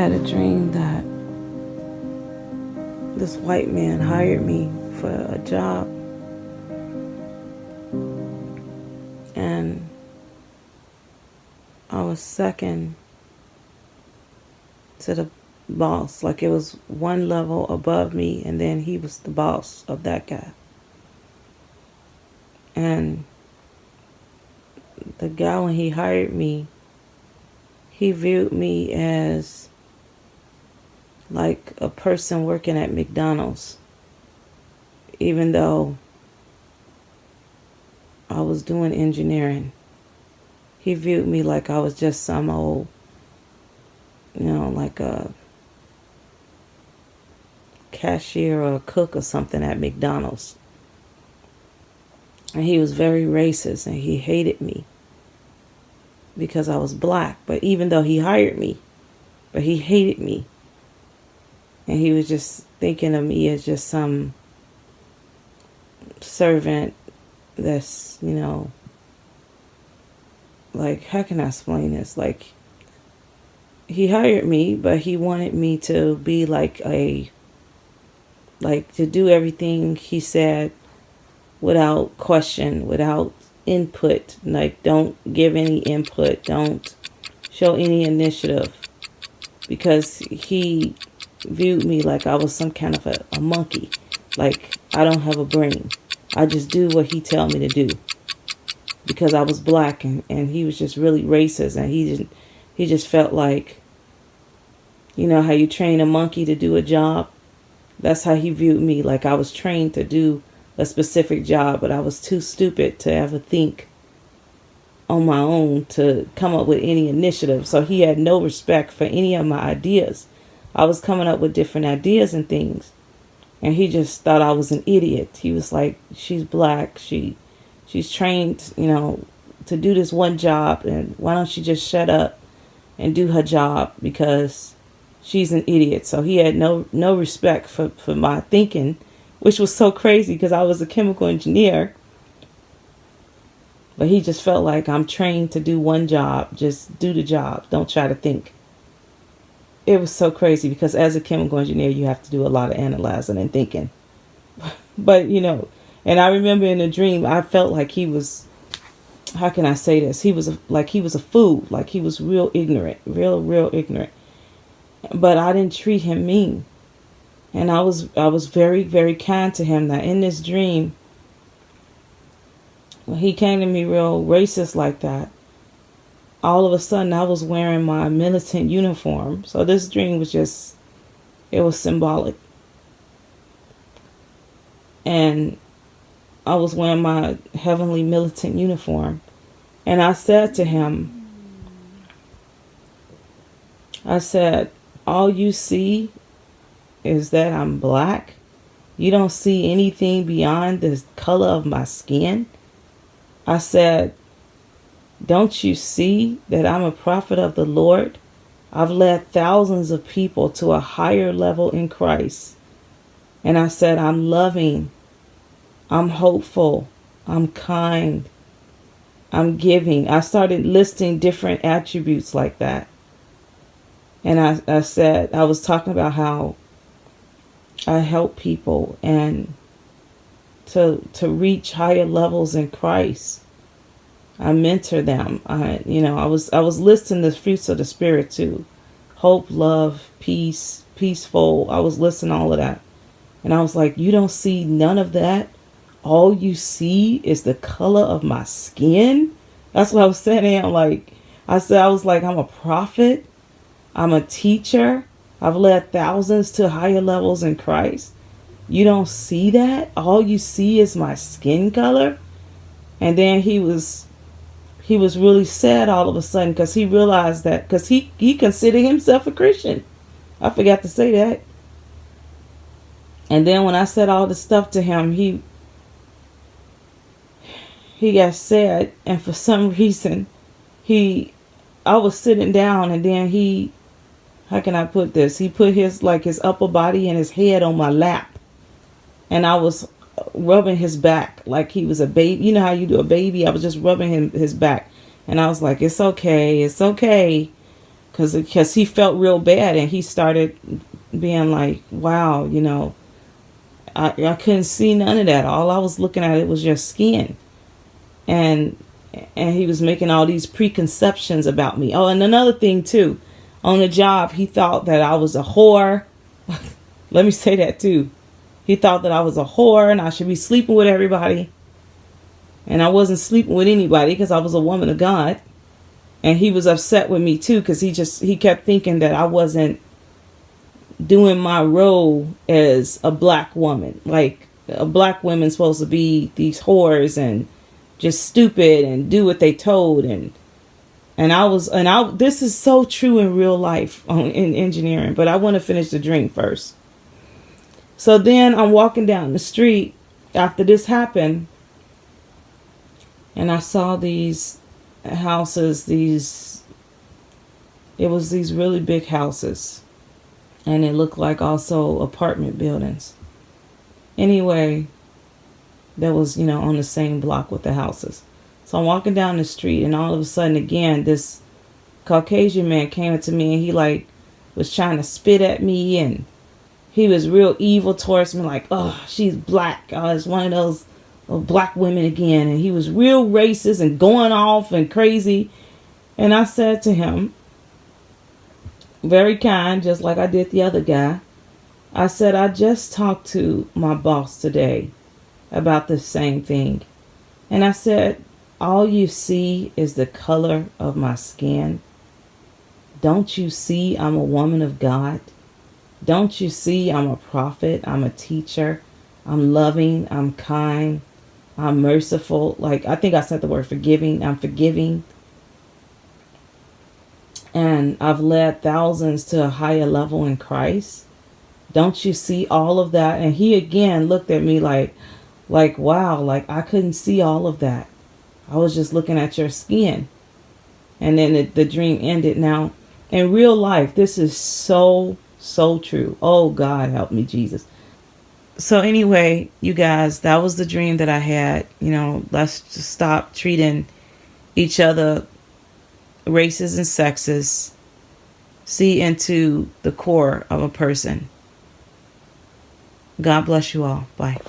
had a dream that this white man hired me for a job, and I was second to the boss. Like, it was one level above me, and then he was the boss of that guy. And the guy, when he hired me, he viewed me as like a person working at McDonald's, even though I was doing engineering. He viewed me like I was just some old, like a cashier or a cook or something at McDonald's. And he was very racist, and he hated me because I was black. But even though he hired me, but he hated me. And he was just thinking of me as just some servant that's, like, how can I explain this? Like, he hired me, but he wanted me to be to do everything he said without question, without input. Like, don't give any input, don't show any initiative, because he viewed me like I was some kind of a monkey. Like, I don't have a brain. I just do what he tell me to do, because I was black, and he was just really racist, and he just felt like, how you train a monkey to do a job. That's how he viewed me. Like, I was trained to do a specific job, but I was too stupid to ever think on my own to come up with any initiative. So he had no respect for any of my ideas. I was coming up with different ideas and things, and he just thought I was an idiot. He was like, she's black, she's trained, to do this one job, and why don't she just shut up and do her job, because she's an idiot. So he had no respect for my thinking, which was so crazy because I was a chemical engineer. But he just felt like, I'm trained to do one job, just do the job, don't try to think. It was so crazy because as a chemical engineer, you have to do a lot of analyzing and thinking. But, and I remember in a dream, I felt like he was, how can I say this? He was a fool, like he was real ignorant, real ignorant. But I didn't treat him mean. And I was very, very kind to him. Now, in this dream, when he came to me real racist like that, all of a sudden I was wearing my militant uniform. So this dream was just, it was symbolic. And I was wearing my heavenly militant uniform. And I said to him, I said, all you see is that I'm black? You don't see anything beyond the color of my skin? I said, don't you see that I'm a prophet of the Lord? I've led thousands of people to a higher level in Christ. And I said, I'm loving, I'm hopeful, I'm kind, I'm giving. I started listing different attributes like that. And I said, I was talking about how I help people and to reach higher levels in Christ. I mentor them. I was listing the fruits of the Spirit too. Hope, love, peace, peaceful. I was listing all of that. And I was like, you don't see none of that? All you see is the color of my skin? That's what I was saying. I'm like, I was like, I'm a prophet. I'm a teacher. I've led thousands to higher levels in Christ. You don't see that? All you see is my skin color? And then he was really sad all of a sudden because he realized that, because he considered himself a Christian. I forgot to say that. And then when I said all this stuff to him, he got sad, and for some reason, I was sitting down, and then how can I put this? He put his upper body and his head on my lap, and I was rubbing his back like he was a baby. You know how you do a baby? I was just rubbing his back, and I was like, it's okay, because he felt real bad, and he started being like, wow, I couldn't see none of that. All I was looking at, it was your skin. And he was making all these preconceptions about me. Oh, and another thing too, on the job, he thought that I was a whore. Let me say that too. He thought that I was a whore and I should be sleeping with everybody. And I wasn't sleeping with anybody because I was a woman of God. And he was upset with me too, because he kept thinking that I wasn't doing my role as a black woman. Like, a black woman's supposed to be these whores and just stupid and do what they told. And this is so true in real life in engineering, but I want to finish the dream first. So then I'm walking down the street after this happened, and I saw these houses, it was these really big houses, and it looked like also apartment buildings. Anyway, that was, on the same block with the houses. So I'm walking down the street, and all of a sudden again, this Caucasian man came up to me, and he was trying to spit at me, and he was real evil towards me, like, oh, she's black. Oh, it's one of those black women again. And he was real racist and going off and crazy. And I said to him, very kind, just like I did the other guy, I said, I just talked to my boss today about the same thing. And I said, all you see is the color of my skin. Don't you see I'm a woman of God? Don't you see I'm a prophet? I'm a teacher. I'm loving. I'm kind. I'm merciful. Like, I think I said the word forgiving. I'm forgiving. And I've led thousands to a higher level in Christ. Don't you see all of that? And he again looked at me like, wow, like I couldn't see all of that. I was just looking at your skin. And then the dream ended. Now, in real life, this is so true. Oh, God, help me, Jesus. So anyway, you guys, that was the dream that I had. Let's just stop treating each other racist and sexist. See into the core of a person. God bless you all. Bye.